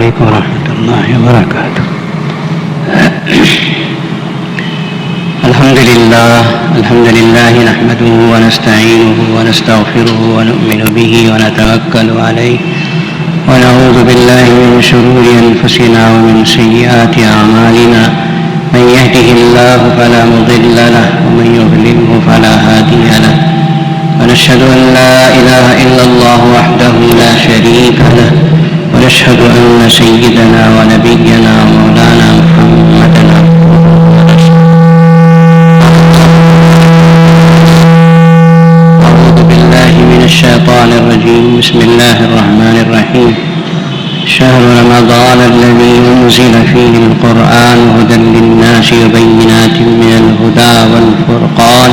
عليكم ورحمة الله وبركاته. الحمد لله نحمده ونستعينه ونستغفره ونؤمن به ونتوكل عليه ونعوذ بالله من شرور أنفسنا ومن سيئات أعمالنا. من يهده الله فلا مضل له ومن يضلله فلا هادي له. ونشهد أن لا إله إلا الله وحده لا شريك له. ونشهد أن سيدنا ونبينا ومولانا محمدا أعوذ بالله من الشيطان الرجيم. بسم الله الرحمن الرحيم. شهر رمضان الذي أنزل فيه القرآن هدى للناس وبينات من الهدى والفرقان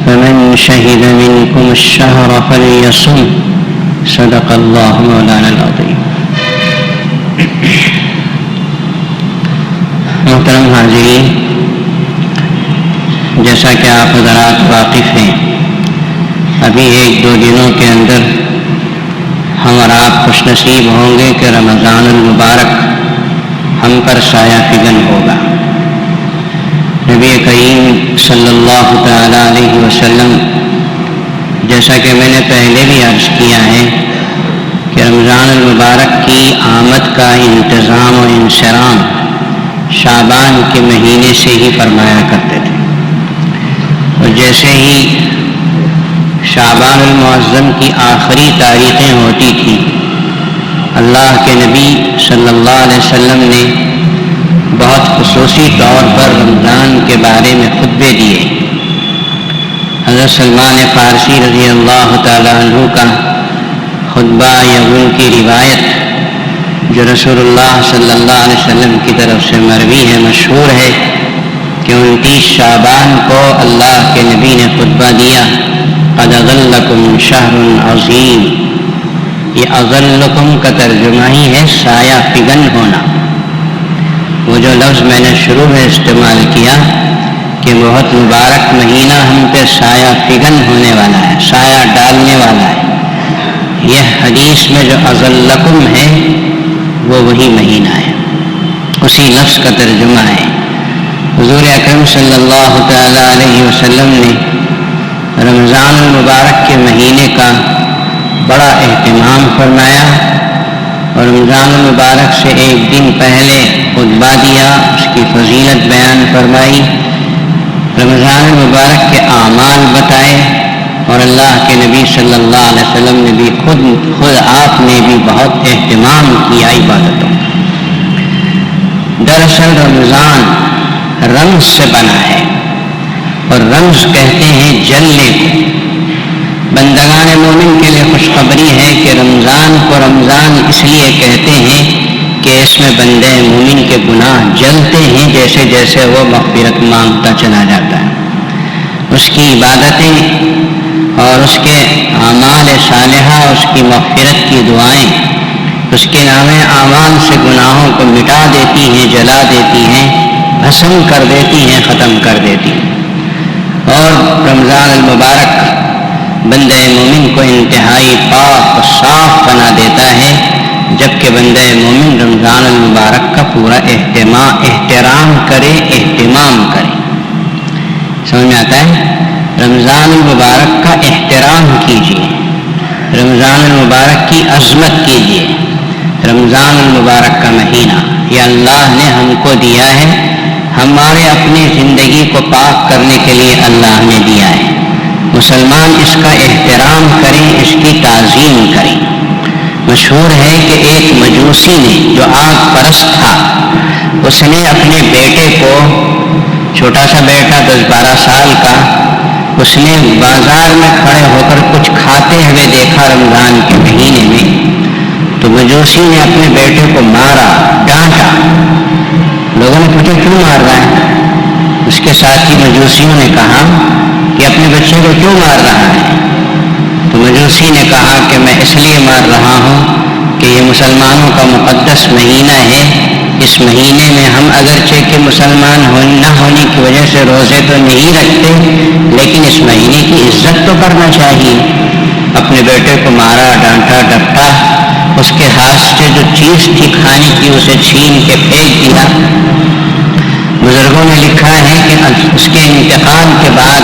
فمن شهد منكم الشهر فليصم. صدق الله مولانا العظيم. محترم حاضرین، جیسا کہ آپ حضرات واقف ہیں، ابھی 1-2 دنوں کے اندر ہم اور آپ خوش نصیب ہوں گے کہ رمضان المبارک ہم پر سایہ فگن ہوگا. نبی کریم صلی اللہ تعالی علیہ وسلم، جیسا کہ میں نے پہلے بھی عرض کیا ہے کہ رمضان المبارک کی آمد کا انتظام و انصرام شعبان کے مہینے سے ہی فرمایا کرتے تھے، اور جیسے ہی شعبان المعظم کی آخری تاریخیں ہوتی تھیں، اللہ کے نبی صلی اللہ علیہ وسلم نے بہت خصوصی طور پر رمضان کے بارے میں خطبے دیے. حضرت سلمان فارسی رضی اللہ تعالیٰ عنہ کا خطبہ یا ان کی روایت جو رسول اللہ صلی اللہ علیہ وسلم کی طرف سے مروی ہے، مشہور ہے کہ 29 شعبان کو اللہ کے نبی نے خطبہ دیا. قد اظلکم شہر عظیم. یہ اظلکم کا ترجمہ ہی ہے سایہ فگن ہونا. وہ جو لفظ میں نے شروع میں استعمال کیا کہ بہت مبارک مہینہ ہم پہ سایہ فگن ہونے والا ہے، سایہ ڈالنے والا ہے، یہ حدیث میں جو اظلکم ہے وہ وہی مہینہ ہے، اسی لفظ کا ترجمہ ہے. حضور اکرم صلی اللہ تعالی علیہ وسلم نے رمضان المبارک کے مہینے کا بڑا اہتمام فرمایا اور رمضان المبارک سے 1 دن پہلے خطبہ دیا، اس کی فضیلت بیان فرمائی، رمضان المبارک کے اعمال بتائے، اور اللہ کے نبی صلی اللہ علیہ وسلم نے بھی خود آپ نے بھی بہت اہتمام کیا عبادتوں. دراصل رمضان رمز سے بنا ہے، اور رمز کہتے ہیں جلنے کو. بندگان مومن کے لیے خوشخبری ہے کہ رمضان کو رمضان اس لیے کہتے ہیں کہ اس میں بندے مومن کے گناہ جلتے ہیں جیسے جیسے وہ مغفرت مانگتا چلا جاتا ہے. اس کی عبادتیں اور اس کے اعمال صالحہ، اس کی مغفرت کی دعائیں اس کے نام اعمال سے گناہوں کو مٹا دیتی ہیں، جلا دیتی ہیں، بھسم کر دیتی ہیں، ختم کر دیتی ہیں. اور رمضان المبارک بندہ مومن کو انتہائی پاک و صاف بنا دیتا ہے، جبکہ بندہ مومن رمضان المبارک کا پورا احترام کرے، اہتمام کرے. سمجھ میں آتا ہے؟ رمضان المبارک کا احترام کیجیے، رمضان المبارک کی عظمت کیجیے. رمضان المبارک کا مہینہ یہ اللہ نے ہم کو دیا ہے، ہمارے اپنی زندگی کو پاک کرنے کے لیے اللہ نے دیا ہے. مسلمان اس کا احترام کریں، اس کی تعظیم کریں. مشہور ہے کہ ایک مجوسی نے جو آگ پرست تھا، اس نے اپنے بیٹے کو، چھوٹا سا بیٹا 10-12 سال کا، اس نے بازار میں کھڑے ہو کر کچھ کھاتے ہوئے دیکھا رمضان کے مہینے میں، تو مجوسی نے اپنے بیٹے کو مارا، ڈانٹا. لوگوں نے پوچھا کیوں مار رہا ہے؟ اس کے ساتھی مجوسیوں نے کہا کہ اپنے بچے کو کیوں مار رہا ہے؟ تو مجوسی نے کہا کہ میں اس لیے مار رہا ہوں کہ یہ مسلمانوں کا مقدس مہینہ ہے. اس مہینے میں ہم اگرچہ کہ مسلمان نہ ہونے کی وجہ سے روزے تو نہیں رکھتے، لیکن اس مہینے کی عزت تو کرنا چاہیے. اپنے بیٹے کو مارا، ڈانٹا، ڈپٹا. اس کے ہاتھ سے جو چیز تھی کھانے کی اسے چھین کے پھینک دیا۔ بزرگوں نے لکھا ہے کہ اس کے انتقال کے بعد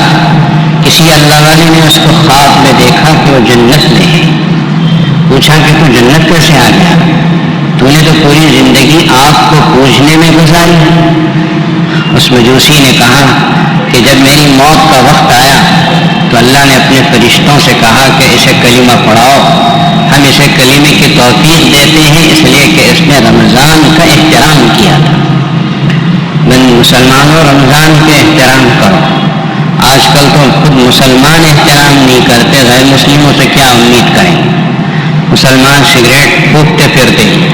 کسی اللہ والے نے اس کو خواب میں دیکھا کہ وہ جنت میں ہے۔ پوچھا کہ تو جنت کیسے آ گیا؟ تو نے تو پوری زندگی آگ کو پوجنے میں گزاری۔ اس مجوسی نے کہا کہ جب میری موت کا وقت آیا تو اللہ نے اپنے فرشتوں سے کہا کہ اسے کلمہ پڑھاؤ۔ ہم اسے کلمے کی توفیق دیتے ہیں اس لیے کہ اس نے رمضان کا احترام کیا تھا۔ مسلمانوں رمضان کے احترام کرو۔ آج کل تو خود مسلمان احترام نہیں کرتے، غیر مسلموں سے کیا امید کریں؟ مسلمان سگریٹ پھونکتے پھرتے ہیں،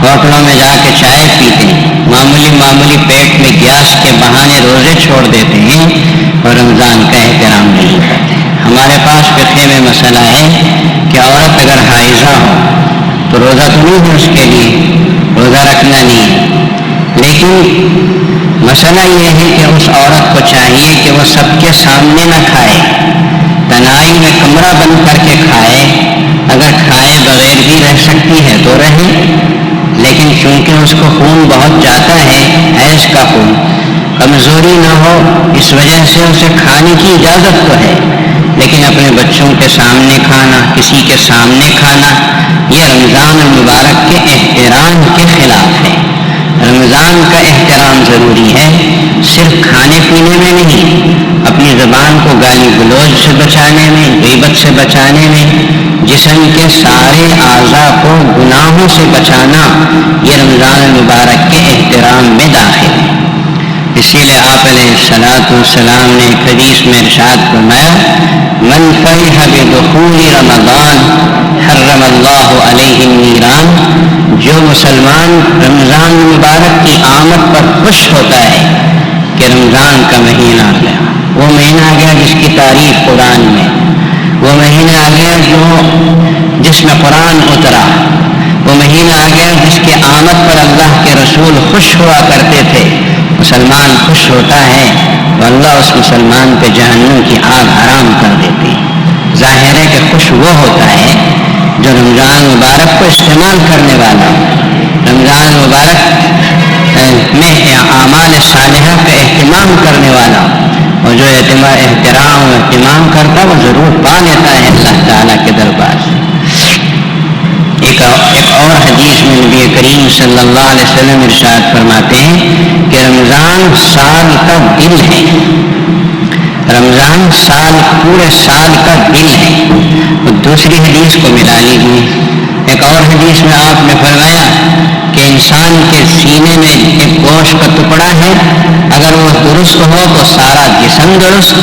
ہوٹلوں میں جا کے چائے پیتے ہیں، معمولی پیٹ میں گیس کے بہانے روزے چھوڑ دیتے ہیں اور رمضان کا احترام نہیں کرتے۔ ہمارے پاس فقہ میں مسئلہ ہے کہ عورت اگر حائضہ ہو تو روزہ تو نہیں ہے، اس کے لیے روزہ رکھنا نہیں ہے، لیکن مسئلہ یہ ہے کہ اس عورت کو چاہیے کہ وہ سب کے سامنے نہ کھائے، تنہائی میں کمرہ بند کر کے کھائے۔ اگر کھائے بغیر بھی رہ سکتی ہے تو رہے، لیکن چونکہ اس کو خون بہت جاتا ہے، حیض کا خون، کمزوری نہ ہو اس وجہ سے اسے کھانے کی اجازت تو ہے، لیکن اپنے بچوں کے سامنے کھانا، کسی کے سامنے کھانا، یہ رمضان المبارک کے احترام کے خلاف ہے۔ رمضان کا احترام ضروری ہے، صرف کھانے پینے میں نہیں، اپنی زبان کو گالی گلوچ سے بچانے میں، غیبت سے بچانے میں، جسم کے سارے اعضاء کو گناہوں سے بچانا، یہ رمضان المبارک کے احترام میں داخل ہے۔ اسی لیے آپ علیہ السلام نے ایک حدیث میں ارشاد فرمایا، من فرح بدخول رمضان حرم اللہ علیہ النیران، جو مسلمان رمضان مبارک کی آمد پر خوش ہوتا ہے کہ رمضان کا مہینہ آ گیا، وہ مہینہ آ گیا جس کی تعریف قرآن میں، وہ مہینہ آ گیا جس میں قرآن اترا، وہ مہینہ آ گیا جس کے آمد پر اللہ کے رسول خوش ہوا کرتے تھے۔ مسلمان خوش ہوتا ہے تو اللہ اس مسلمان پہ جہنم کی آگ حرام کر دیتی ہے۔ ظاہر ہے کہ خوش وہ ہوتا ہے جو رمضان مبارک کو استعمال کرنے والا، رمضان مبارک میں اعمال صالحہ کا اہتمام کرنے والا، اور جو احترام و اہتمام کرتا وہ ضرور پا لیتا ہے اللہ تعالیٰ کے دربار سے۔ ایک اور حدیث میں نبی کریم صلی اللہ علیہ وسلم ارشاد فرماتے ہیں کہ رمضان سال کا دل ہے، رمضان پورے سال کا دل ہے۔ دوسری حدیث کو ملا لیجیے، ایک اور حدیث میں آپ نے فرمایا کہ انسان کے سینے میں ایک گوشت کا ٹکڑا ہے، اگر وہ درست ہو تو سارا جسم درست،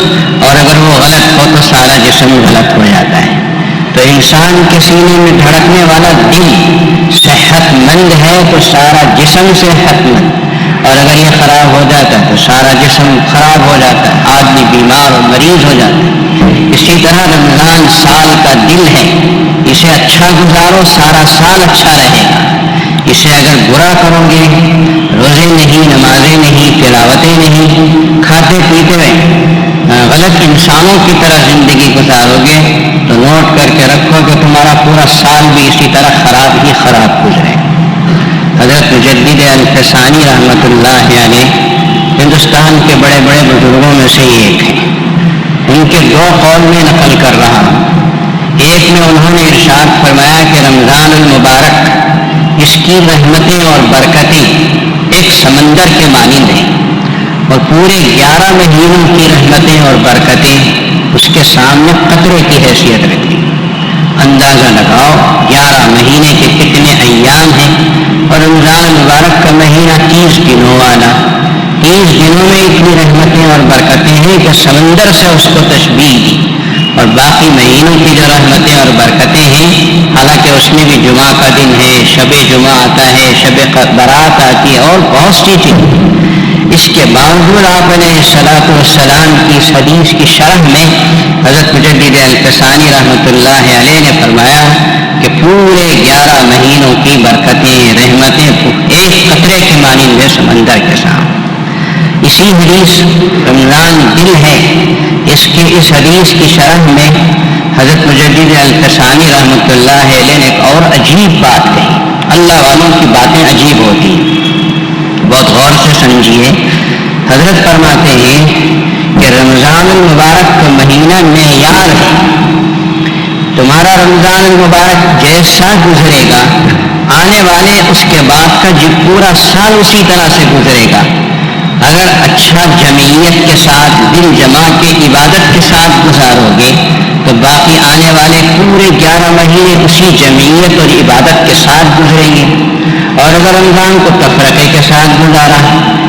اور اگر وہ غلط ہو تو سارا جسم غلط ہو جاتا ہے۔ تو انسان کے سینے میں دھڑکنے والا دل صحت مند ہے تو سارا جسم صحت مند، اور اگر یہ خراب ہو جاتا ہے تو سارا جسم خراب ہو جاتا ہے، آدمی بیمار اور مریض ہو جاتا ہے۔ اسی طرح رمضان سال کا دل ہے، اسے اچھا گزارو سارا سال اچھا رہے گا، اسے اگر برا کرو گے، روزے نہیں، نمازیں نہیں، تلاوتیں نہیں، کھاتے پیتے غلط انسانوں کی طرح زندگی گزارو گے تو نوٹ کر کے رکھو کہ تمہارا پورا سال بھی اسی طرح خراب ہی خراب گزرے۔ حضرت مجدد الفسانی رحمۃ اللہ علیہ ہندوستان کے بڑے بڑے بزرگوں میں سے ایک ہیں، ان کے دو قول میں نقل کر رہا ہوں۔ ایک میں انہوں نے ارشاد فرمایا کہ رمضان المبارک، اس کی رحمتیں اور برکتیں ایک سمندر کے مانند ہیں، اور پورے 11 مہینوں کی رحمتیں اور برکتیں اس کے سامنے قطرے کی حیثیت رکھتی۔ اندازہ لگاؤ 11 مہینے کے کتنے ایام ہیں، اور رمضان مبارک کا مہینہ 30 دنوں والا، 30 دنوں میں اتنی رحمتیں اور برکتیں ہیں کہ سمندر سے اس کو تشبیہ دی۔ اور باقی مہینوں کی جو رحمتیں اور برکتیں ہیں، حالانکہ اس میں بھی جمعہ کا دن ہے، شب جمعہ آتا ہے، شب برات آتی ہے، اور بہت سی چیزیں، اس کے باوجود آپ علیہ السلام کی اس حدیث کی شرح میں حضرت مجدد الفسانی رحمۃ اللہ علیہ نے فرمایا کہ پورے 11 مہینوں کی برکتیں رحمتیں ایک قطرے کے مانند ہے سمندر کے سامنے۔ اسی حدیث رمضان دل ہے، اس حدیث کی شرح میں حضرت مجدد القسانی رحمۃ اللہ علیہ نے ایک اور عجیب بات کہی. اللہ والوں کی باتیں عجیب ہوتی ہیں، بہت غور سے سمجھیے. حضرت فرماتے ہیں کہ رمضان المبارک کا مہینہ معیار ہے. تمہارا رمضان المبارک جیسا گزرے گا، آنے والے اس کے بعد کا پورا سال اسی طرح سے گزرے گا. اگر اچھا جمعیت کے ساتھ دل جما کے عبادت کے ساتھ گزارو گے تو باقی آنے والے پورے 11 مہینے اسی جمعیت اور عبادت کے ساتھ گزریں گے. اور اگر رمضان کو تفرقے کے ساتھ گزارا،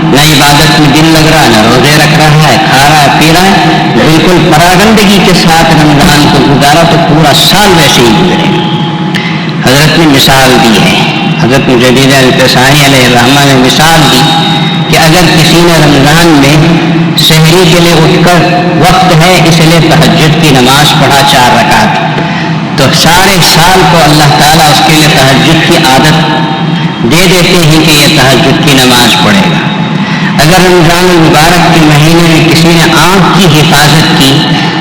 نہ عبادت میں دل لگ رہا، نہ روزے رکھ رہا ہے، کھا رہا ہے، پی رہا ہے، بالکل پراگندگی کے ساتھ رمضان کو گزارا تو پورا سال ویسے ہی گزرے گا. حضرت نے مثال دی ہے، حضرت مجدد القسانی علیہ الرحمہ نے مثال دی کہ اگر کسی نے رمضان میں سحری کے لیے اٹھ کر وقت ہے اس لیے تہجد کی نماز پڑھا 4 رکعت، تو سارے سال کو اللہ تعالیٰ اس کے لیے تہجد کی عادت دے دیتے ہیں کہ یہ تہجد کی نماز پڑھے گا. اگر رمضان المبارک کے مہینے میں کسی نے آنکھ کی حفاظت کی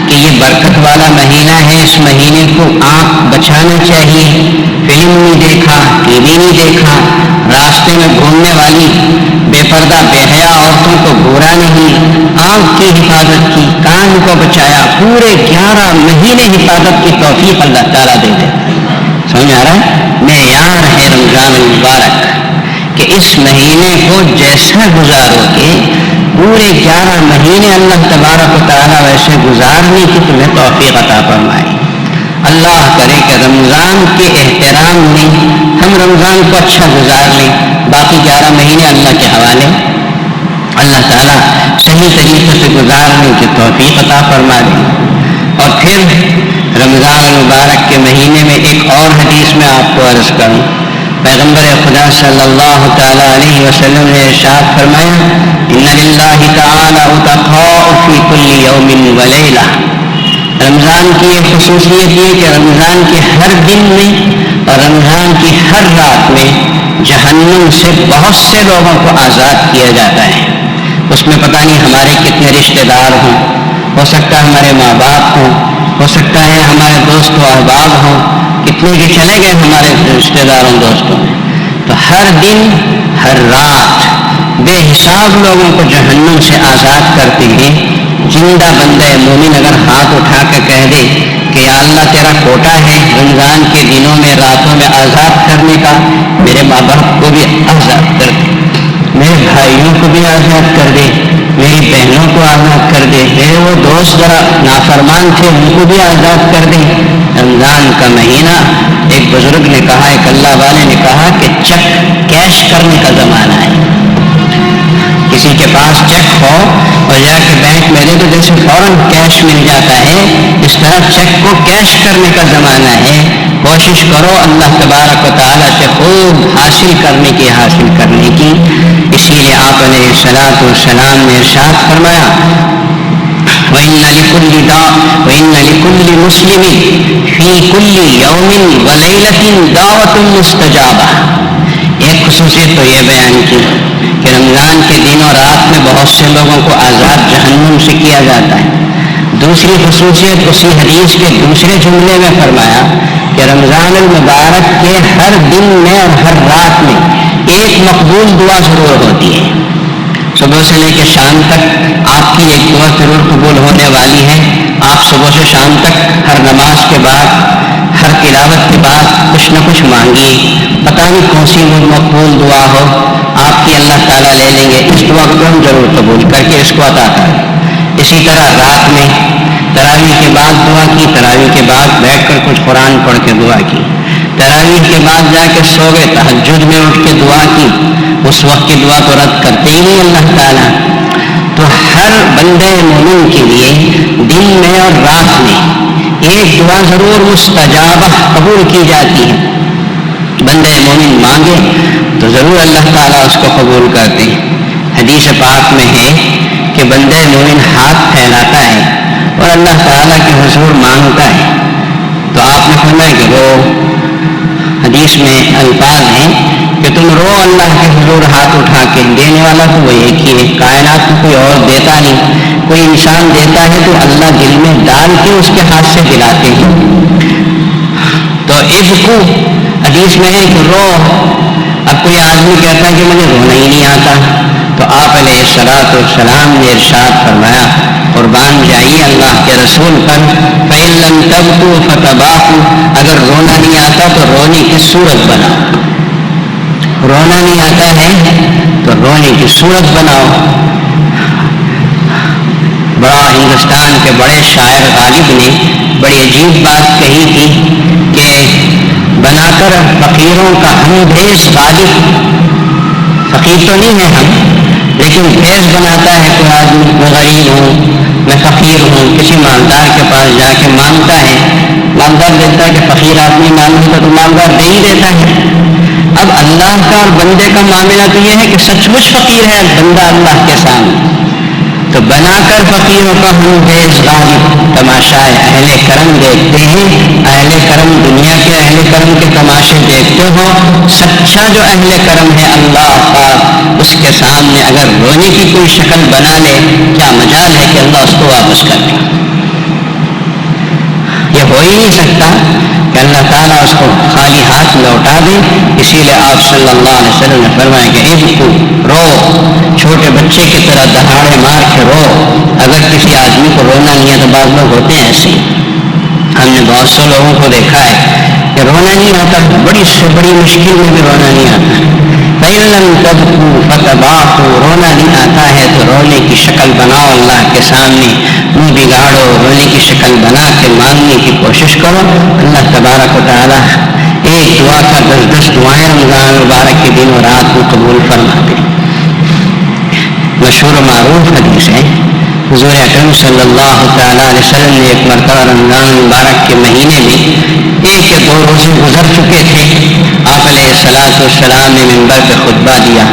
کہ یہ برکت والا مہینہ ہے، اس مہینے کو آنکھ بچانا چاہیے، فلم نہیں دیکھا، ٹی وی نہیں دیکھا، راستے میں گھومنے والی بے پردہ بے حیا عورتوں کو گھورا نہیں، آنکھ کی حفاظت کی، کان کو بچایا، پورے 11 مہینے حفاظت کی توفیق اللہ تعالیٰ دے دے. سمجھ آ رہا ہے؟ معیار ہے رمضان المبارک کہ اس مہینے کو جیسا گزارو گے پورے 11 مہینے اللہ تبارک و تعالیٰ ویسے گزارنے کی تمہیں توفیق عطا فرمائے. اللہ کرے کہ رمضان کے احترام میں ہم رمضان کو اچھا گزار لیں، باقی 11 مہینے اللہ کے حوالے. اللہ تعالیٰ صحیح طریقے سے گزارنے کی توفیق عطا فرما دیں. اور پھر رمضان المبارک کے مہینے میں ایک اور حدیث میں آپ کو عرض کروں، پیغمبر خدا صلی اللہ تعالیٰ علیہ وسلم نے ارشاد فرمایا ان للہ تعالی عتقاء فی کل یوم ولیلہ. رمضان کی ایک خصوصیت یہ کہ رمضان کے ہر دن میں اور رمضان کی ہر رات میں جہنم سے بہت سے لوگوں کو آزاد کیا جاتا ہے. اس میں پتہ نہیں ہمارے کتنے رشتہ دار ہوں، ہو سکتا ہے ہمارے ماں باپ ہوں، ہو سکتا ہے ہمارے دوست و احباب ہوں، کتنے کے چلے گئے ہمارے رشتہ داروں دوستوں میں. تو ہر دن ہر رات بے حساب لوگوں کو جہنم سے آزاد کرتے ہیں. زندہ بندہ مومن اگر ہاتھ اٹھا کے کہہ دے کہ یا اللہ تیرا کوٹا ہے رمضان کے دنوں میں راتوں میں آزاد کرنے کا، میرے ماں باپ کو بھی آزاد کر دے، میرے بھائیوں کو بھی آزاد کر دے، میری بہنوں کو آزاد کر دے، میرے وہ دوست ذرا نافرمان تھے ان کو بھی آزاد کر دے. رمضان کا مہینہ، ایک بزرگ نے کہا، ایک اللہ والے نے کہا کہ چیک کیش کرنے کا زمانہ ہے. کسی کے پاس چیک ہو اور جا کے بینک میں دے تو جیسے فوراً کیش مل جاتا ہے، اس طرح چیک کو کیش کرنے کا زمانہ ہے. کوشش کرو اللہ تبارک و تعالیٰ سے خوب حاصل کرنے کی. اسی لیے آپ علیہ الصلاۃ والسلام نے ارشاد فرمایا وَإِنَّ لِكُلِّ مُسْلِمٍ فِي كُلِّ يَوْمٍ وَلَيْلَةٍ دَعْوَةٌ مُسْتَجَابَةٌ. ایک خصوصیت تو یہ بیان کی کہ رمضان کے دن اور رات میں بہت سے لوگوں کو آزاد جہنم سے کیا جاتا ہے. دوسری خصوصیت اسی حدیث کے دوسرے جملے میں فرمایا کہ رمضان المبارک کے ہر دن میں اور ہر رات میں ایک مقبول دعا ضرور ہوتی ہے. صبح سے لے کے شام تک آپ کی ایک دعا ضرور قبول ہونے والی ہے. آپ صبح سے شام تک ہر نماز کے بعد ہر تلاوت کے بعد کچھ نہ کچھ مانگیے، پتہ نہیں کون سی وہ مقبول دعا ہو، آپ کی اللہ تعالیٰ لے لیں گے. اس دعا کو ہم ضرور قبول کر کے اس کو عطا کریں. اسی طرح رات میں تراویح کے بعد دعا کی، تراویح کے بعد بیٹھ کر کچھ قرآن پڑھ کے دعا کی، تراویح کے بعد جا کے سو گئے، تہجد میں اٹھ کے دعا کی، اس وقت کی دعا کو رد کرتے ہی نہیں اللہ تعالیٰ. تو ہر بندے مومن کے لیے دن میں اور رات میں ایک دعا ضرور مستجابہ قبول کی جاتی ہے. بندے مومن مانگے تو ضرور اللہ تعالیٰ اس کو قبول کرتے ہیں. حدیث پاک میں ہے کہ بندے مومن ہاتھ پھیلاتا ہے اور اللہ تعالیٰ کے حضور مانگتا ہے. تو آپ نے فرمایا کہ وہ حدیث میں الفاظ ہیں کہ تم رو اللہ کے حضور ہاتھ اٹھا کے، دینے والا تو وہ ایک ہی ہے، کائنات کو کوئی اور دیتا نہیں، کوئی انسان دیتا ہے تو اللہ دل میں ڈال کے اس کے ہاتھ سے دلاتے ہیں۔ تو ابکو حدیث میں ہے کہ رو۔ اب کوئی آدمی کہتا ہے کہ مجھے رونا ہی نہیں آتا، تو آپ علیہ الصلوۃ والسلام نے ارشاد فرمایا، قربان جائیے اللہ کے رسول پر، فَإِن لَّمْ تَبْكُوا فَتَبَاكُوا، اگر رونا نہیں آتا تو رونے کی صورت بناؤ۔ رونا نہیں آتا ہے تو رونے کی صورت بناؤ۔ بڑا ہندوستان کے بڑے شاعر غالب نے بڑی عجیب بات کہی تھی کہ بنا کر فقیروں کا ہم بھیس غالب، فقیر تو نہیں ہے ہم، لیکن بھیس بناتا ہے کوئی آدمی، میں غریب ہوں، میں فقیر ہوں، کسی مالدار کے پاس جا کے مانگتا ہے، مالدار دیتا ہے کہ فقیر آدمی مانگتا تو مالدار دے ہی دیتا ہے۔ اب اللہ کا اور بندے کا معاملہ تو یہ ہے کہ سچ مچ فقیر ہے بندہ اللہ کے سامنے، تو بنا کر فقیروں کا ہم بھیس غالب تماشائے اہل کرم دیکھتے ہیں۔ اہل کرم دنیا کے اہل کرم کے تماشے دیکھتے ہو، سچا جو اہل کرم ہے اللہ پاک، اس کے سامنے اگر رونے کی کوئی شکل بنا لے، کیا مجال ہے کہ اللہ اس کو واپس کر دے؟ یہ ہو ہی نہیں سکتا کہ اللہ تعالیٰ اس کو خالی ہاتھ لوٹا دے۔ اسی لیے آپ صلی اللہ علیہ وسلم نے فرمایا کہ ابکو، رو، چھوٹے بچے کی طرح دہاڑے مار کے رو۔ اگر کسی آدمی کو رونا نہیں ہے تو بعض لوگ ہوتے ہیں ایسے، ہم نے بہت سے لوگوں کو دیکھا ہے کہ رونا نہیں آتا، بڑی سے بڑی مشکل میں بھی رونا نہیں آتا۔ فَإِن لَّمْ تَبْكُوا فَتَبَاكُوا، رونا نہیں آتا ہے تو رونے کی شکل بناؤ، اللہ کے سامنے منہ بگاڑو، رونے کی شکل بنا کے مانگنے کی کوشش کرو۔ اللہ تبارک و تعالیٰ ایک دعا کا 10 دعائیں رمضان مبارک کے دن و رات کو قبول فرماتے۔ مشہور و معروف حدیث ہے، حضور اکرم صلی اللہ تعالیٰ علیہ وسلم نے ایک مرتبہ رمضان مبارک کے مہینے میں 1 یا 2 روزے گزر چکے تھے، آپ علیہ الصلوۃ والسلام نے منبر پہ خطبہ دیا،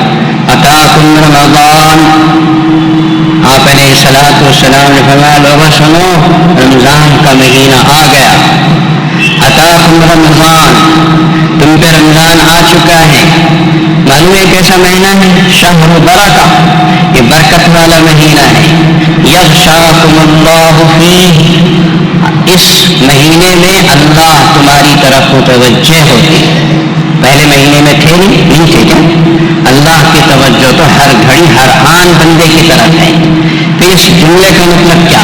اتاکم رمضان۔ آپ علیہ الصلوۃ والسلام نے فرمایا، لوگوں سنو، رمضان کا مہینہ آ گیا۔ اتاکم رمضان، تم پہ رمضان آ چکا ہے۔ معلوم ہے کیسا مہینہ ہے؟ شہر برکہ، یہ برکت والا مہینہ ہے۔ یغشاکم اللہ فیہ، اس مہینے میں اللہ تمہاری طرف متوجہ ہوتی۔ پہلے مہینے میں تھے نہیں تھے کیا؟ اللہ کی توجہ تو ہر گھڑی ہر آن بندے کی طرف ہے۔ پھر اس جملے کا مطلب کیا؟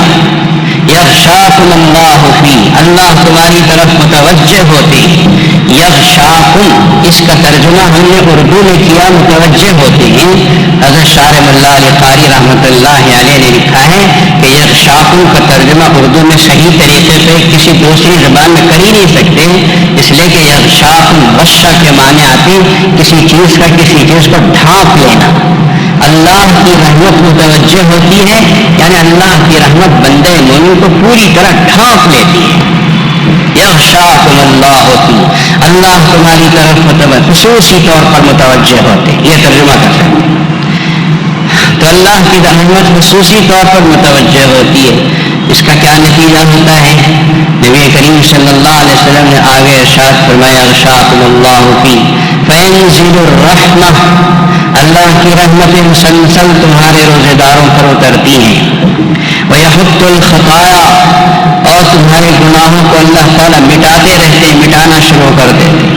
یغشاکم اللہ فیہ، اللہ تمہاری طرف متوجہ ہوتی۔ یغشاکم، اس کا ترجمہ ہم نے اردو میں کیا متوجہ ہوتے ہیں۔ حضرت شارح ملا علی قاری رحمۃ اللہ علیہ نے لکھا ہے کہ یغشاکم کا ترجمہ اردو میں صحیح طریقے سے کسی دوسری زبان میں کر ہی نہیں سکتے، اس لیے کہ یغشاکم غشہ کے معنی آتے کسی چیز کا کسی چیز کو ڈھانپ لینا۔ اللہ کی رحمت متوجہ ہوتی ہے، یعنی اللہ کی رحمت بندے مومن کو پوری طرح ڈھانپ لیتی ہے۔ یغشاکم اللہ ہوتی، اللہ تمہاری طرف خصوصی طور پر متوجہ ہوتے، یہ ترجمہ کر سکتے ہیں۔ تو اللہ کی رحمت خصوصی طور پر متوجہ ہوتی ہے، اس کا کیا نتیجہ ہوتا ہے؟ نبی کریم صلی اللہ علیہ وسلم نے آگے ارشاد فرمایا، یغشاکم اللہ فی فینزل الرحمہ، اللہ کی رحمتیں مسلسل تمہارے روزے داروں پر اترتی ہیں۔ وَيَحُطُّ الْخَطَايَا، اور تمہارے گناہوں کو اللہ تعالیٰ مٹاتے رہتے ہیں، مٹانا شروع کر دیتے۔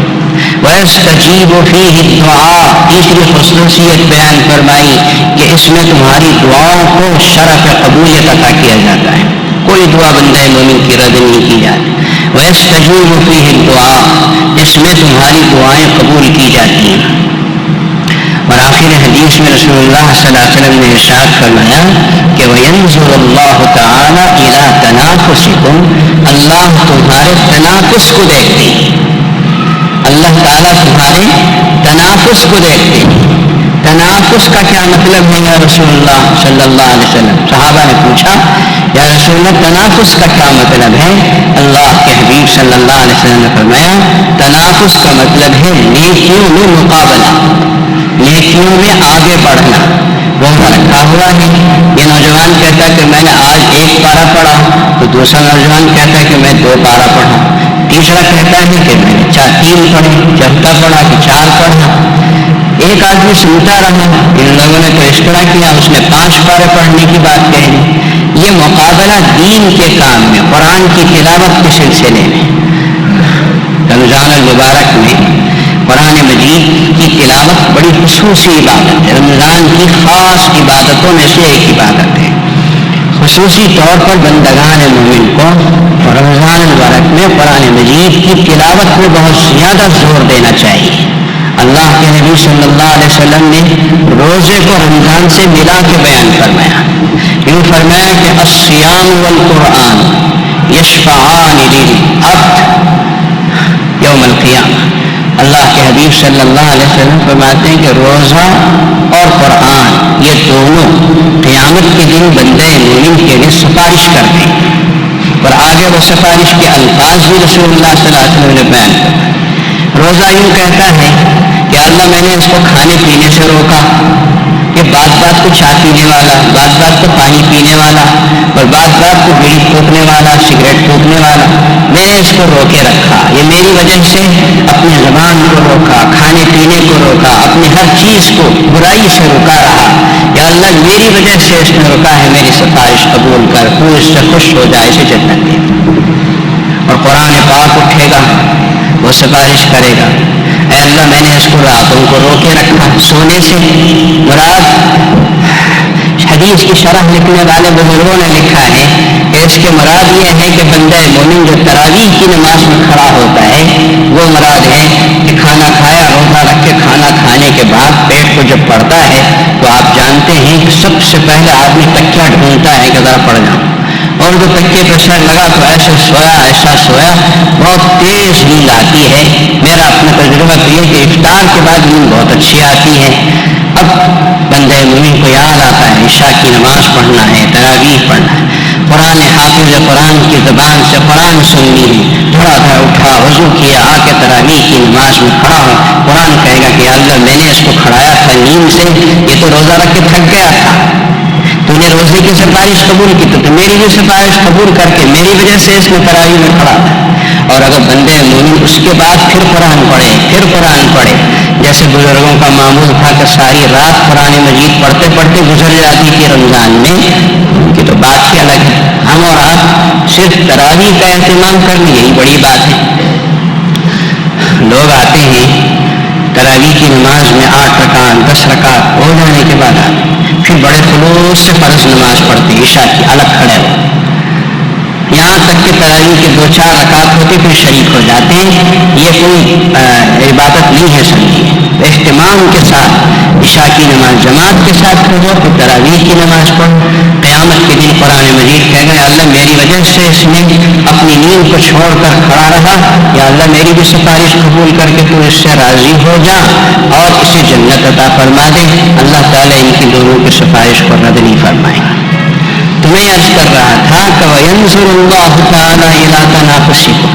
وَيَسْتَجِيبُ فِيهِ الدُّعَاء، تیسری خصوصیت بیان فرمائی کہ اس میں تمہاری دعاؤں کو شرف قبولیت عطا کیا جاتا ہے، کوئی دعا بندہ مومن کی رد نہیں کی جاتی۔ وَيَسْتَجِيبُ فِيهِ الدُّعَاء، اس میں تمہاری دعائیں قبول کی جاتی ہیں۔ اور آخر حدیث میں رسول اللہ صلی اللہ علیہ وسلم نے ارشاد فرمایا کہ وَيَنْظُرُ اللَّهُ تَعَالَى إِلَىٰ تَنَافُسِكُمْ، اللہ تمہارے تنافس کو دیکھتے ہیں، اللہ تعالیٰ تمہارے تنافس کو دیکھتے ہیں۔ تنافس کا کیا مطلب ہے یا رسول اللہ صلی اللہ علیہ وسلم؟ صحابہ نے پوچھا، یا رسول اللہ تنافس کا کیا مطلب ہے؟ اللہ کے حبیب صلی اللہ علیہ وسلم نے فرمایا، تنافس کا مطلب ہے نیکیوں میں مقابلہ، نیکیوں میں آگے بڑھنا۔ روزہ رکھا ہوا ہے. یہ نوجوان کہتا ہے کہ میں نے آج 1 پارہ پڑھا, تو دوسرا نوجوان کہتا ہے کہ میں 2 پارہ پڑھا, تیسرا کہتا ہے کہ میں نے 3 پڑھے, چوتھا پڑھا کہ 4 پڑھا. ایک آدمی سنتا رہا, ان لوگوں نے تو اس طرح کیا, اس نے 5 پارے پڑھنے کی بات کہی. یہ مقابلہ دین کے کام میں, قرآن کی تلاوت کے سلسلے میں. رمضان المبارک میں قرآن مجید کی تلاوت بڑی خصوصی عبادت ہے. رمضان کی خاص عبادتوں میں سے ایک عبادت ہے. خصوصی طور پر بندگان مومن کو رمضان المبارک میں قرآن مجید کی تلاوت میں بہت زیادہ زور دینا چاہیے. اللہ کے نبی صلی اللہ علیہ وسلم نے روزے کو رمضان سے ملا کے بیان فرمایا. یوں فرمایا کہ الصیام والقرآن یشفعان للعبد یوم القیامہ. اللہ کے حبیب صلی اللہ علیہ وسلم فرماتے ہیں کہ روزہ اور قرآن یہ دونوں قیامت کے دن بندے مومن کے لیے سفارش کرتے ہیں. اور آگے وہ سفارش کے الفاظ بھی رسول اللہ صلی اللہ علیہ وسلم نے بیان کرا. روزہ یوں کہتا ہے کہ اللہ میں نے اس کو کھانے پینے سے روکا, کہ بات بات کو چائے پینے والا, بات بات کو پانی پینے والا, اور بات بات کو بیڑی پھونکنے والا, سگریٹ پھونکنے والا, میں نے اس کو روکے رکھا. یہ میری وجہ سے اپنی زبان کو روکا, کھانے پینے کو روکا, اپنی ہر چیز کو برائی سے روکا رہا. یا اللہ میری وجہ سے اس نے روکا ہے, میری سفارش قبول کر, تو اس سے خوش ہو جائے, اسے جنت دے. اور قرآن پاک اٹھے گا, وہ سفارش کرے گا, اے اللہ میں نے اس کو راتوں کو روکے رکھا سونے سے. مراد حدیث کی شرح لکھنے والے بزرگوں نے لکھا ہے کہ اس کے مراد یہ ہے کہ بندہ مومن جو تراویح کی نماز میں کھڑا ہوتا ہے وہ مراد ہے کہ کھانا کھایا, روزہ رکھ کے کھانا کھانے کے بعد پیٹ کو جب پڑتا ہے تو آپ جانتے ہیں کہ سب سے پہلے آدمی تکیہ ڈھونڈتا ہے کہ ذرا پڑ جاؤں, اور جو تکیے پہ سر لگا تو ایسا سویا بہت تیز نیند آتی ہے. میرا اپنا تجربہ تو یہ کہ افطار کے بعد نیند بہت اچھی آتی ہے. اب بندے مومن کو یاد آتا ہے عشاء کی نماز پڑھنا ہے, تراویح پڑھنا ہے, قرآن حافظ قرآن کی زبان سے قرآن سننی ہے. تھوڑا سا اٹھا, وضو کیا, آ کے تراویح کی نماز میں کھڑا ہو. قرآن کہے گا کہ اللہ میں نے اس کو کھڑایا تھا نیند سے, یہ تو روزہ رکھ کے تھک گیا تھا, تو نے روزے کی سفارش قبول کی تو میری بھی سفارش قبول کر کے میری وجہ سے اس میں تراویح میں کھڑا تھا. اور اگر بندے مومن اس کے بعد پھر قرآن پڑھے, جیسے بزرگوں کا معمول تھا کہ ساری رات قرآن مجید پڑھتے پڑھتے گزر جاتی تھی رمضان میں, ان کی تو بات ہی الگ ہے. ہم اور آپ صرف تراویح کا اہتمام کر لیں, یہی بڑی بات ہے. لوگ آتے ہیں تراویح کی نماز میں 8 رکعت 10 رکعت ہو جانے کے بعد پھر بڑے خلوص سے فرض نماز پڑھتے, عشاء کی الگ کھڑے ہو, یہاں تک کہ تراویح کے 2-4 رکعت ہوتے پھر شریک ہو جاتے ہیں. یہ کوئی عبادت نہیں ہے سمجھیے. اہتمام کے ساتھ عشاء کی نماز جماعت کے ساتھ پڑھو, پھر تراویح کی نماز پڑھو. قیامت کے دن قرآن مجید کہے گا اللہ میری وجہ سے اس نے اپنی نیند کو چھوڑ کر کھڑا رہا, یا اللہ میری بھی سفارش قبول کر کے تو اس سے راضی ہو جا اور اسے جنت عطا فرما دے. اللہ تعالیٰ ان کی دونوں کی سفارش کو رد نہیں فرمائے گا. تو میں عرض کر رہا تھا کہ وَيَنْظُرُ اللَّهُ تَعَالَى إِلَىٰ تَنَافُسِكُمْ,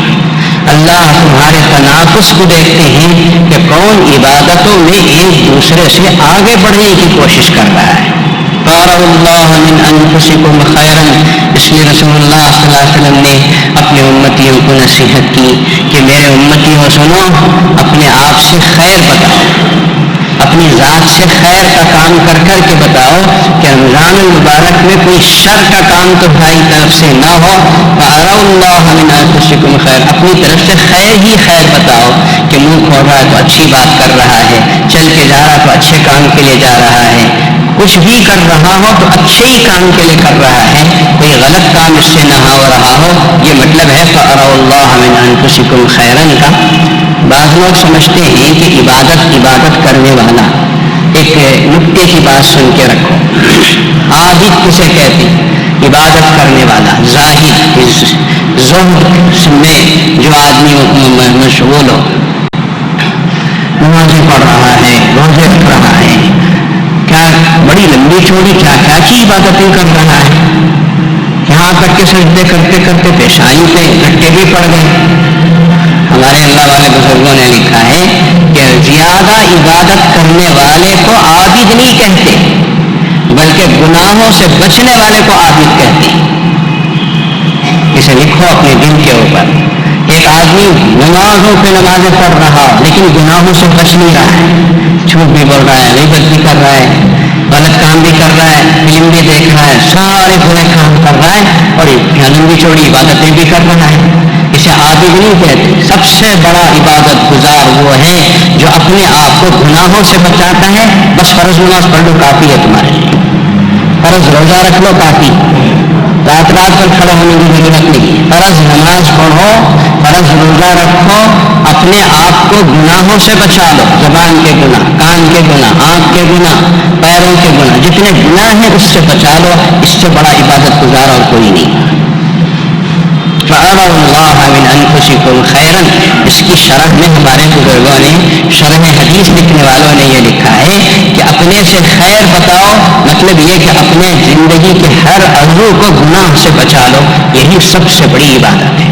اللہ تمہارے تنافس کو دیکھتے ہیں کہ کون عبادتوں میں ایک دوسرے سے آگے بڑھنے کی کوشش کر رہا ہے. فَارَوْا اللَّهَ مِنْ أَنفُسِكُمْ خَيْرًا, اس لیے رسول اللہ صلی اللہ علیہ وسلم نے اپنے امتیوں کو نصیحت کی کہ میرے امتیوں سنو, اپنے آپ سے خیر بتاؤ, اپنی ذات سے خیر کا کام کر کر کے بتاؤ کہ رمضان المبارک میں کوئی شر کا کام تو بھائی طرف سے نہ ہو. فَأَرَوْا اللَّهَ مِنْ أَنفُسِكُمْ خَيْرًا, اپنی طرف سے خیر ہی خیر بتاؤ کہ منہ کھول رہا ہے تو اچھی بات کر رہا ہے, چل کے جا رہا تو اچھے کام کے لیے جا رہا ہے, کچھ بھی کر رہا ہو تو اچھے ہی کام کے لیے کر رہا ہے, کوئی غلط کام اس سے نہ ہو رہا ہو. یہ مطلب ہے فَأَرَوْا اللَّهَ مِنْ أَنفُسِكُمْ خَيْرًا کا. بعض لوگ سمجھتے ہیں کہ عبادت کرنے والا, ایک نکتے کی بات سن کے رکھو, عابد کسے کہتے ہیں؟ عبادت کرنے والا, زاہد, زہد میں جو آدمی مشغول ہو, نمازیں پڑھ رہا ہے, روزے رکھ رہا ہے, کیا بڑی لمبی چوڑی کیا کی عبادتیں کر رہا ہے, یہاں تک کہ سجدے کرتے کرتے پیشانی پہ گھٹے بھی پڑ گئے. ہمارے اللہ والے بزرگوں نے لکھا ہے کہ زیادہ عبادت کرنے والے کو عابد نہیں کہتے, گناہوں سے بچنے والے کو عابد کہتے ہیں. اسے لکھو اپنے دل کے اوپر. ایک آدمی نمازوں پہ نمازیں پڑھ رہا لیکن گناہوں سے بچ نہیں رہا ہے, جھوٹ بھی بول رہا ہے, غیبت بھی کر رہا ہے, غلط کام بھی کر رہا ہے, فلم بھی دیکھ رہا ہے, سارے برے کام کر رہا ہے اور لمبی چوڑی عبادتیں بھی کر رہا ہے, اسے عابد نہیں کہتے. سب سے بڑا عبادت گزار وہ ہے جو اپنے آپ کو گناہوں سے بچاتا ہے. بس فرض نماز پڑھ لو کافی ہے تمہارے لیے, فرض روزہ رکھ لو کافی, رات پر کھڑا ہونے کی ضرورت نہیں. فرض نماز پڑھو, فرض روزہ رکھو, اپنے آپ کو گناہوں سے بچا لو. زبان کے گناہ, کان کے گناہ, آنکھ کے گناہ, پیروں کے گناہ, جتنے گناہ ہیں اس سے بچا لو. اس سے بڑا عبادت گزار اور کوئی نہیں. فَأَرَوْا اللَّهَ مِنْ أَنفُسِكُمْ خَيْرًا, اس کی شرح میں ہمارے بزرگوں نے, شرح حدیث لکھنے والوں نے یہ لکھا ہے کہ اپنے سے خیر بتاؤ, مطلب یہ کہ اپنے زندگی کے ہر عضو کو گناہ سے بچا لو. یہی سب سے بڑی عبادت ہے.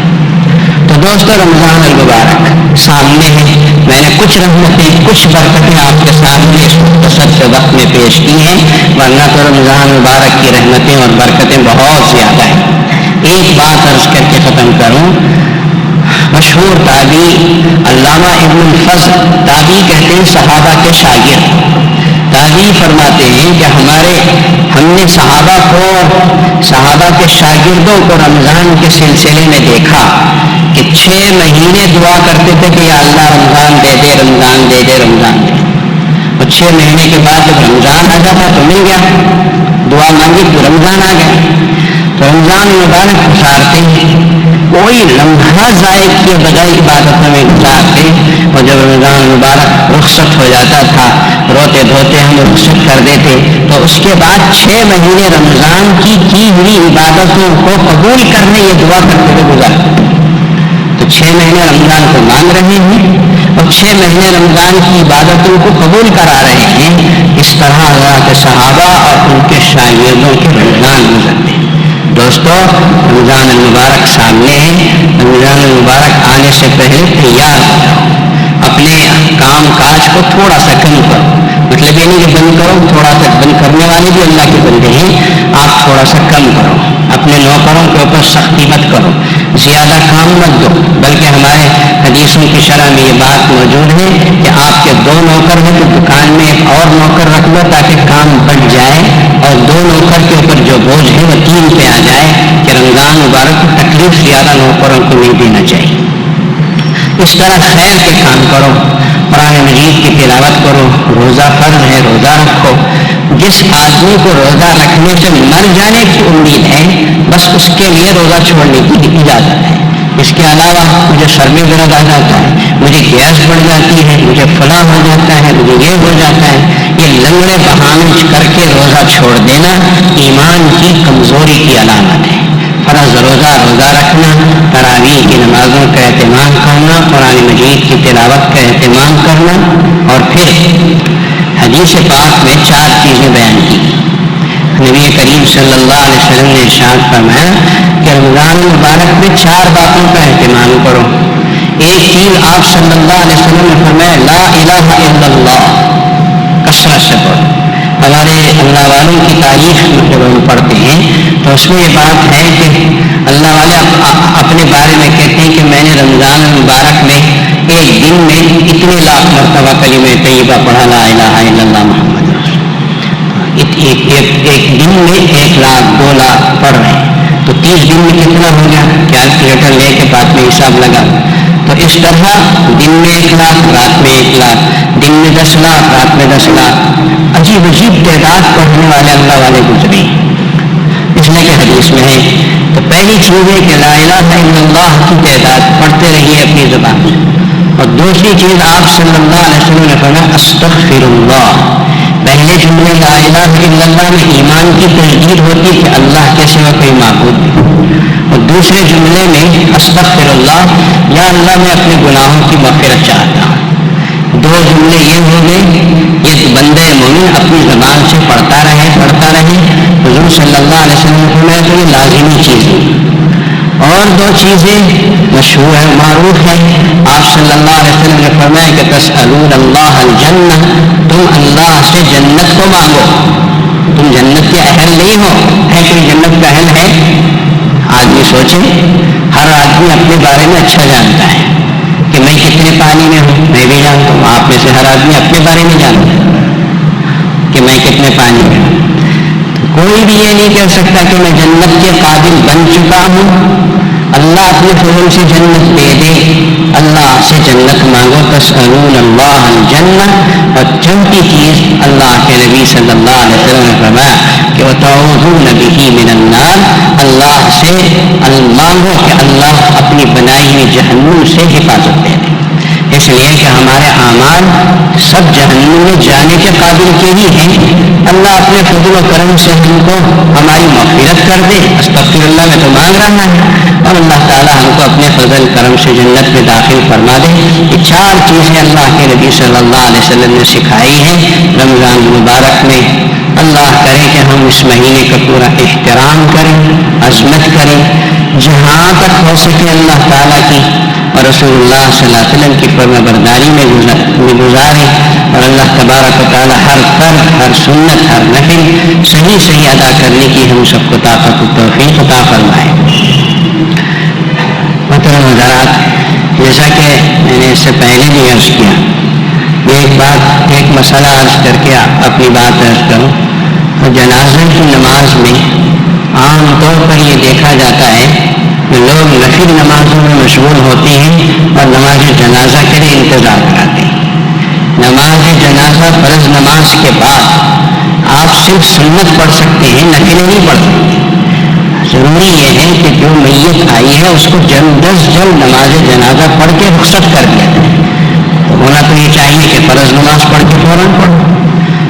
تو دوستو رمضان المبارک سامنے ہے. میں نے کچھ رحمتیں, کچھ برکتیں آپ کے سامنے اس مختصر سے وقت میں پیش کی ہیں, ورنہ تو رمضان مبارک کی رحمتیں اور برکتیں بہت زیادہ ہیں. ایک بات عرض کر کے ختم کروں. مشہور تابعی علامہ ابن الفضل, تابعی کہتے ہیں صحابہ کے شاگرد, تابعی فرماتے ہیں کہ ہم نے صحابہ کے شاگردوں کو رمضان کے سلسلے میں دیکھا کہ 6 مہینے دعا کرتے تھے کہ یا اللہ رمضان دے دے, رمضان دے دے, رمضان دے. اور 6 مہینے کے بعد جب رمضان آ جاتا تو مل گیا, دعا مانگی تو رمضان آ گیا. تو رمضان مبارک گزارتے کوئی لمحہ ضائع کیے بغیر عبادتوں میں گزارتے, اور جب رمضان مبارک رخصت ہو جاتا تھا, روتے دھوتے ہم رخصت کر دیتے, تو اس کے بعد 6 مہینے رمضان کی ہوئی عبادتوں کو قبول کرنے یہ دعا کرتے ہوئے گزارتے. تو 6 مہینے رمضان کو مان رہے ہیں اور 6 مہینے رمضان کی عبادتوں کو قبول کرا رہے ہیں. اس طرح اللہ کے صحابہ اور ان کے شاگردوں کے رمضان گزرتے ہیں. دوستو رمضان المبارک سامنے ہے. رمضان المبارک آنے سے پہلے تیار ہو جاؤ, اپنے کام کاج کو تھوڑا سا کم کرو. مطلب یہ نہیں کہ بند کرو, تھوڑا سا بند کرنے والے بھی اللہ کے بندے ہیں, آپ تھوڑا سا کم کرو. اپنے نوکروں کے اوپر سختی مت کرو, زیادہ کام مت دو, بلکہ ہمارے حدیثوں کی شرح میں یہ بات موجود ہے کہ آپ کے 2 نوکر ہیں تو دکان میں ایک اور نوکر رکھ لو تاکہ کام بڑھ جائے, اور 2 نوکر کے اوپر جو بوجھ ہے وہ 3 پہ آ جائے, کہ رمضان مبارک کی تکلیف زیادہ نوکروں کو نہیں دینا چاہیے. اس طرح خیر کے کام کرو, قرآن مجید کی تلاوت کرو, روزہ فرض ہے روزہ رکھو. جس آدمی کو روزہ رکھنے سے مر جانے کی امید ہے بس اس کے لیے روزہ چھوڑنے کی اجازت ہے. اس کے علاوہ مجھے سر میں درد آ جاتا ہے, مجھے گیس بڑھ جاتی ہے, مجھے فلاں ہو جاتا ہے, مجھے یہ ہو جاتا ہے, یہ لنگڑے بہانے کر کے روزہ چھوڑ دینا ایمان کی کمزوری کی علامت ہے. فرض روزہ رکھنا, تراویح کی نمازوں کا اہتمام کرنا, قرآن مجید کی تلاوت کا اہتمام کرنا, اور پھر حدیث پاک میں 4 چیزیں بیان کی. نبی کریم صلی اللہ علیہ وسلم نے ارشاد فرمایا کہ رمضان مبارک میں 4 باتوں کا اہتمام کرو. ایک چیز آپ صلی اللہ علیہ وسلم نے فرمایا لا الہ الا اللہ, کثرت سے پڑھو. ہمارے اللہ والوں کی تاریخ جب ہم پڑھتے ہیں تو اس میں یہ بات ہے کہ اللہ والے اپنے بارے میں کہتے ہیں کہ میں نے رمضان مبارک میں ایک دن میں اتنے لاکھ مرتبہ کلمہ طیبہ پڑھا لا الہ الا اللہ محمد رسول. ایک دن میں 1 لاکھ 2 لاکھ پڑھ رہے ہیں تو 30 دن میں کتنا ہو گیا, کیلکولیٹر لے کے بعد میں حساب لگا. تو اس طرح دن میں 1 لاکھ, رات میں 1 لاکھ, دن میں 10 لاکھ, رات میں 10 لاکھ, عجیب تعداد پڑھنے والے اللہ والے گزرے. اس لیے کہ حدیث میں ہے. تو پہلی چیز ہے کہ لا الہ الا اللہ کی تعداد پڑھتے رہیے اپنی زبان سے. اور دوسری چیز آپ صلی اللہ علیہ وسلم نے فرمایا استغفر اللہ. پہلے جملے لا الہ الا اللہ میں ایمان کی تجدید ہوتی کہ اللہ کے سوا کوئی معبود نہیں, اور دوسرے جملے میں استغفر اللہ, یا اللہ میں اپنے گناہوں کی مغفرت چاہتا ہوں. 2 جملے یہ ہو گئے, یہ بندے مومن اپنی زبان سے پڑھتا رہے. حضور صلی اللہ علیہ وسلم نے فرمایا کہ یہ لازمی چیز ہے. اور 2 چیزیں مشہور ہے, معروف ہے. آپ صلی اللہ علیہ وسلم نے فرمایا کہ تسألون اللہ الجنہ, تم اللہ سے جنت کو مانگو. تم جنت کے اہل نہیں ہو. ہے کوئی جنت کا اہل ہے؟ آدمی سوچے. ہر آدمی اپنے بارے میں اچھا جانتا ہے کہ میں کتنے پانی میں ہوں. میں بھی جانتا ہوں. آپ میں سے ہر آدمی اپنے بارے میں جانتا ہے کہ میں کتنے پانی میں ہوں. کوئی بھی یہ نہیں کہہ سکتا کہ میں جنت کے قابل بن چکا ہوں. اللہ اپنے فضل سے جنت دے دے. اللہ سے جنت مانگو. تسألون اللہ الجنہ. اور چوتھی چیز اللہ کے نبی صلی اللہ علیہ وسلم نے فرمایا کہ وتعوذون بہ من النار. اللہ سے مانگو کہ اللہ اپنی بنائی ہوئی جہنم سے حفاظت دے دے. اس لیے کہ ہمارے اعمال سب جہنم میں جانے کے قابل کے ہی ہیں. اللہ اپنے فضل و کرم سے ہم کو ہماری مغفرت کر دے. استغفر اللہ میں تو مانگ رہا ہے اور اللہ تعالیٰ ہم کو اپنے فضل کرم سے جنت میں داخل فرما دے. یہ 4 چیزیں اللہ کے نبی صلی اللہ علیہ وسلم نے سکھائی ہیں رمضان المبارک میں. اللہ کرے کہ ہم اس مہینے کا پورا احترام کریں, عظمت کریں, جہاں تک ہو سکے اللہ تعالیٰ کی اور رسول اللہ صلی اللہ علیہ وسلم کی فرما برداری میں گزاریں. اور اللہ تبارک و تعالیٰ ہر فرض, ہر سنت, ہر نفل صحیح ادا کرنے کی ہم سب کو طاقت و توفیق عطا فرمائے. محترم حضرات, جیسا کہ میں نے اس سے پہلے بھی عرض کیا, ایک مسئلہ عرض کر کے اپنی بات عرض کروں. جنازے کی نماز میں عام طور پر یہ دیکھا جاتا ہے کہ لوگ نفل نمازوں میں مشغول ہوتے ہیں اور نماز جنازہ کے لیے انتظار کراتے ہیں. نماز جنازہ فرض نماز کے بعد آپ صرف سنت پڑھ سکتے ہیں, نفل نہیں پڑھ سکتے. ضروری یہ ہے کہ جو میت آئی ہے اس کو جلد از جلد نماز جنازہ پڑھ کے رخصت کر دیا جائے. ہونا تو یہ چاہیے کہ فرض نماز پڑھ کے فوراً پڑھو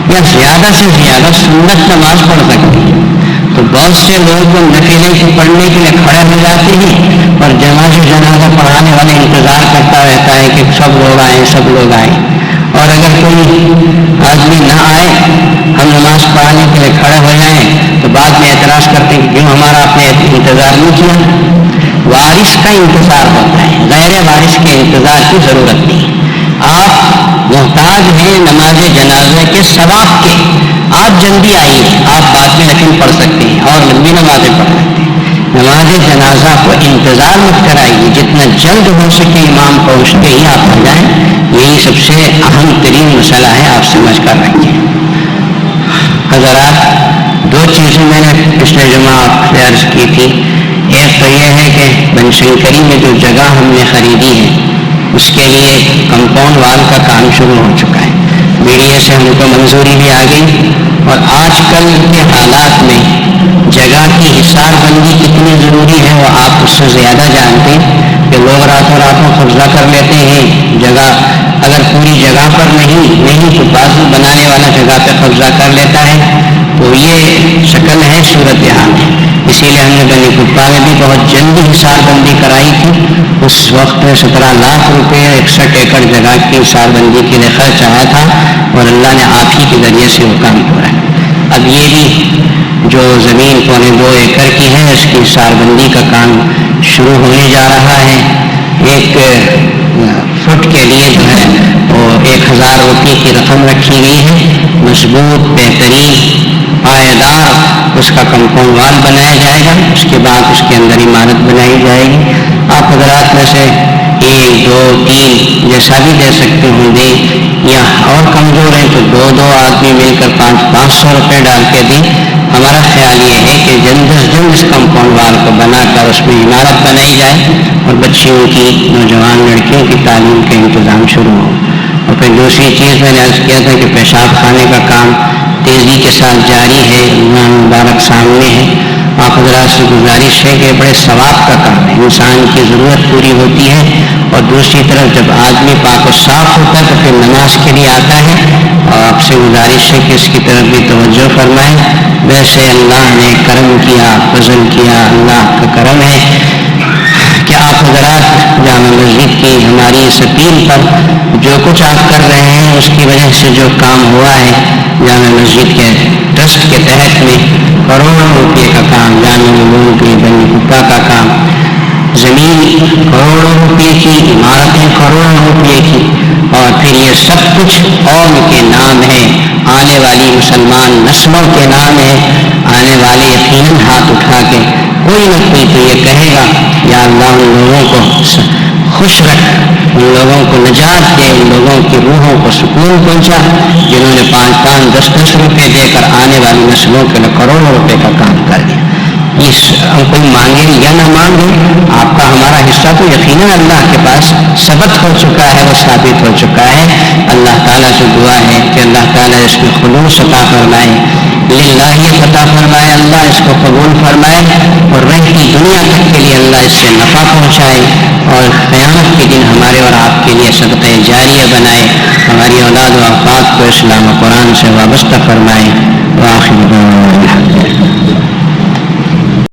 یا زیادہ سے زیادہ سنت نماز پڑھ سکتے ہیں. تو بہت سے لوگ نفلیں پڑھنے کے لیے کھڑے ہو جاتے ہیں اور نماز جنازہ پڑھانے والے انتظار کرتا رہتا ہے کہ سب لوگ آئیں. اور اگر کوئی آدمی نہ آئے, ہم نماز پڑھانے کے لیے کھڑے ہو جائیں تو بعد میں اعتراض کرتے ہیں کہ کیوں ہمارا آپ نے انتظار نہیں کیا. وارث کا انتظار ہوتا ہے, غیر وارث کے انتظار کی ضرورت نہیں. آپ محتاج ہیں نماز جنازے کے ثواب کے. آپ جلدی آئیے, آپ بعد میں نفل پڑھ سکتے ہیں اور لمبی نمازیں پڑھ سکتے ہیں. نماز جنازہ کو انتظار مت کرائیے, جتنا جلد ہو سکے امام پہنچتے ہی آپ آ جائیں. یہی سب سے اہم ترین مسئلہ ہے, آپ سمجھ کر رکھیں. حضرات, 2 چیزیں میں نے پچھلے جمعہ آپ سے عرض کی تھی. ایک تو یہ ہے کہ بن شنکری میں جو جگہ ہم نے خریدی ہے اس کے لیے کمپاؤنڈ وال کا کام شروع ہو چکا ہے. میڈیا سے ہم کو منظوری بھی آ گئی. اور آج کل کے حالات میں جگہ کی حصار بندی کتنی ضروری ہے وہ آپ اس سے زیادہ جانتے ہیں کہ لوگ راتوں قبضہ کر لیتے ہیں. جگہ اگر پوری جگہ پر نہیں تو بازو بنانے والا جگہ پہ قبضہ کر لیتا ہے. تو یہ شکل ہے صورتحال ہے. اسی لیے ہم نے بنی کپا میں بھی بہت جلدی حصار بندی کرائی تھی. اس وقت 17 لاکھ روپے 61 ایکڑ جگہ کی حصار بندی کے لیے خرچ آیا تھا اور اللہ نے آپ ہی کے ذریعے سے وہ کام پورا ہے. اب یہ بھی جو زمین 2.25 ایکڑ کی ہے اس کی حصار بندی کا کام شروع ہونے جا رہا ہے. 1 فٹ کے لیے جو ہے وہ 1000 روپے کی رقم رکھی گئی ہے. مضبوط, بہترین, پائیدار اس کا کمپاؤنڈ وال بنایا جائے گا. اس کے بعد اس کے اندر عمارت بنائی جائے گی. آپ حضرات میں سے 1, 2, 3 جیسا بھی دے سکتے ہوں گے, یا اور کمزور ہیں تو 2 آدمی مل کر 500 روپے ڈال کے دیں. ہمارا خیال یہ ہے کہ جلد از جلد اس کمپاؤنڈ وال کو بنا کر اس میں عمارت بنائی جائے اور بچیوں کی, نوجوان لڑکیوں کی تعلیم کا انتظام شروع ہو. اور پھر دوسری چیز میں نے عرض کیا تھا کہ پیشاب خانے کا کام تیزی کے ساتھ جاری ہے. رمضان مبارک سامنے ہے. آپ حضرات سے گزارش ہے کہ بڑے ثواب کا کام ہے. انسان کی ضرورت پوری ہوتی ہے اور دوسری طرف جب آدمی پاک و صاف ہوتا ہے تو پھر نماز کے لیے آتا ہے. اور آپ سے گزارش ہے کہ اس کی طرف بھی توجہ فرمائیں. ویسے اللہ نے کرم کیا, فضل کیا, اللہ کا کرم ہے کہ آپ حضرات جامع مسجد کی ہماری اس اپیل پر جو کچھ آپ کر رہے ہیں اس کی وجہ سے جو کام ہوا ہے جامع مسجد کے ٹرسٹ کے تحت میں کروڑوں روپے کا کام, جامع علوم کی بنی کپا کا کام, زمین کروڑوں روپے کی، عمارتیں کروڑوں روپے کی، اور پھر یہ سب کچھ قوم کے نام ہے، آنے والی مسلمان نسلوں کے نام ہے۔ آنے والے یقیناً ہاتھ اٹھا کے کوئی نہ کوئی تو یہ کہے گا یا اللہ ان لوگوں کو خوش رکھ، ان لوگوں کو نجات دے، ان لوگوں کی روحوں کو سکون پہنچا جنہوں نے 5-5 10-10 روپے دے کر آنے والی نسلوں کے لیے کروڑوں روپے کا کام کر دیا۔ کوئی مانگے یا نہ مانگے، آپ کا ہمارا حصہ تو یقیناً اللہ کے پاس ثبت ہو چکا ہے، وہ ثابت ہو چکا ہے۔ اللہ تعالیٰ سے دعا ہے کہ اللہ تعالیٰ اس میں خلوص عطا فرمائے، للہیت عطا فرمائے، اللہ اس کو قبول فرمائے اور رہتی دنیا تک کے لیے اللہ اس سے نفع پہنچائے اور قیامت کے دن ہمارے اور آپ کے لیے صدقہ جاریہ بنائے، ہماری اولاد و افراد کو اسلام و قرآن سے وابستہ فرمائے۔ وآخر دعوانا